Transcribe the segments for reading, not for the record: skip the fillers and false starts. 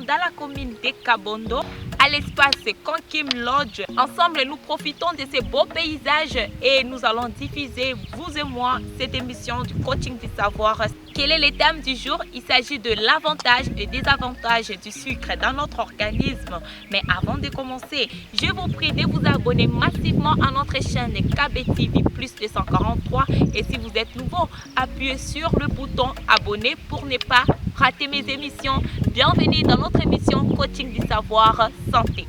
dans la commune de Kabondo, à l'espace Konkim Lodge. Ensemble, nous profitons de ces beaux paysages et nous allons diffuser, vous et moi, cette émission du coaching du savoir. Quel est le thème du jour? Il s'agit de l'avantage et désavantage du sucre dans notre organisme. Mais avant de commencer, je vous prie de vous abonner massivement à notre chaîne KBTV Plus 243. Et si vous êtes nouveau, appuyez sur le bouton abonner pour ne pas rater mes émissions. Bienvenue dans notre émission Coaching du savoir santé.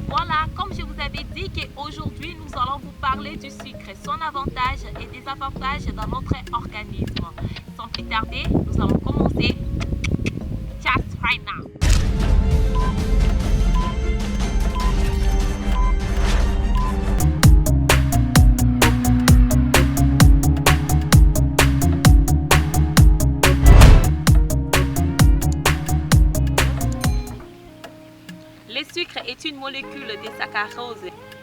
Voilà, comme je vous avais dit qu'aujourd'hui nous allons vous parler du sucre, son avantage et désavantage dans notre organisme. Sans plus tarder, nous allons commencer just right now. Le sucre est une molécule de saccharose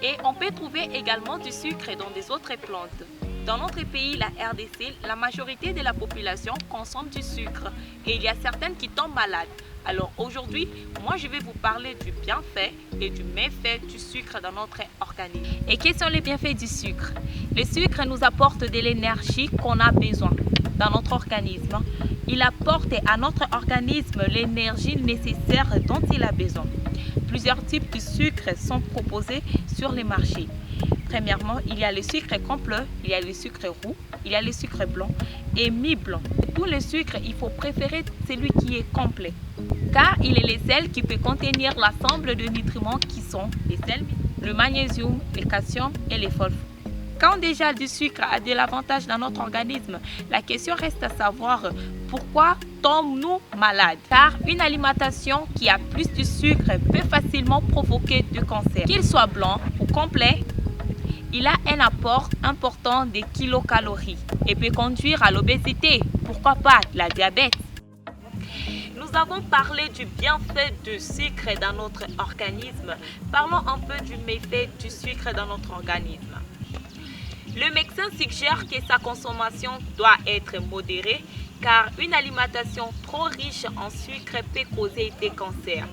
et on peut trouver également du sucre dans des autres plantes. Dans notre pays, la RDC, la majorité de la population consomme du sucre et il y a certaines qui tombent malades. Alors aujourd'hui, moi je vais vous parler du bienfait et du méfait du sucre dans notre organisme. Et quels sont les bienfaits du sucre? Le sucre nous apporte de l'énergie qu'on a besoin dans notre organisme. Il apporte à notre organisme l'énergie nécessaire dont il a besoin. Plusieurs types de sucre sont proposés sur les marchés. Premièrement, il y a le sucre complet, il y a le sucre roux, il y a le sucre blanc et mi-blanc. Tous les sucres, il faut préférer celui qui est complet, car il est le sel qui peut contenir l'ensemble de nutriments qui sont les sels, le magnésium, le calcium et les phosphore. Quand déjà du sucre a de l'avantage dans notre organisme, la question reste à savoir pourquoi tombons-nous malades? Car une alimentation qui a plus de sucre peut facilement provoquer du cancer. Qu'il soit blanc ou complet, il a un apport important de kilocalories et peut conduire à l'obésité, pourquoi pas la diabète. Nous avons parlé du bienfait du sucre dans notre organisme. Parlons un peu du méfait du sucre dans notre organisme. Le médecin suggère que sa consommation doit être modérée car une alimentation trop riche en sucre peut causer des cancers.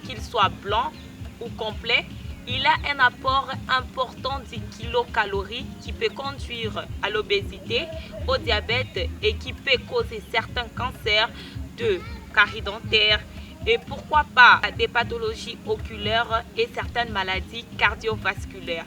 Qu'il soit blanc ou complet, il a un apport important de kilocalories qui peut conduire à l'obésité, au diabète et qui peut causer certains cancers de caries dentaires et pourquoi pas des pathologies oculaires et certaines maladies cardiovasculaires.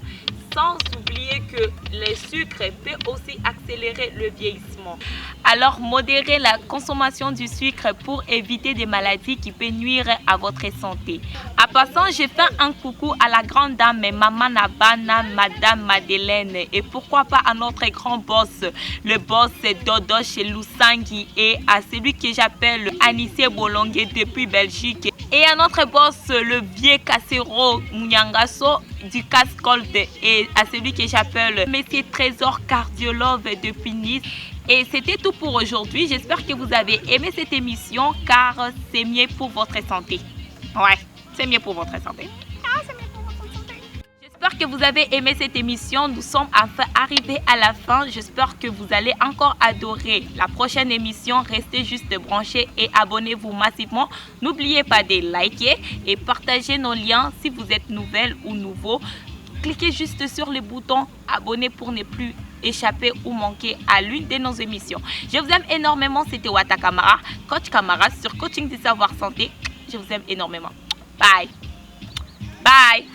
Sans oublier que le sucre peut aussi accélérer le vieillissement. Alors, modérez la consommation du sucre pour éviter des maladies qui peuvent nuire à votre santé. En passant, je fais un coucou à la grande dame Maman Nabana, Madame Madeleine et pourquoi pas à notre grand boss, le boss Dodo chez Lusangui et à celui que j'appelle Anissé Bolongue depuis Belgique. Et à notre boss, le vieux Kassero Mounyangasso du Cascold et à celui que j'appelle Monsieur Trésor Cardiologue depuis Nice. Et c'était tout pour aujourd'hui. J'espère que vous avez aimé cette émission car c'est mieux pour votre santé. Ouais, c'est mieux pour votre santé. J'espère que vous avez aimé cette émission. Nous sommes enfin arrivés à la fin. J'espère que vous allez encore adorer la prochaine émission. Restez juste branchés et abonnez-vous massivement. N'oubliez pas de liker et partager nos liens si vous êtes nouvelle ou nouveau. Cliquez juste sur le bouton abonner pour ne plus échapper ou manquer à l'une de nos émissions. Je vous aime énormément. C'était Wata Kamara, coach Kamara sur Coaching du Savoir Santé. Je vous aime énormément. Bye. Bye.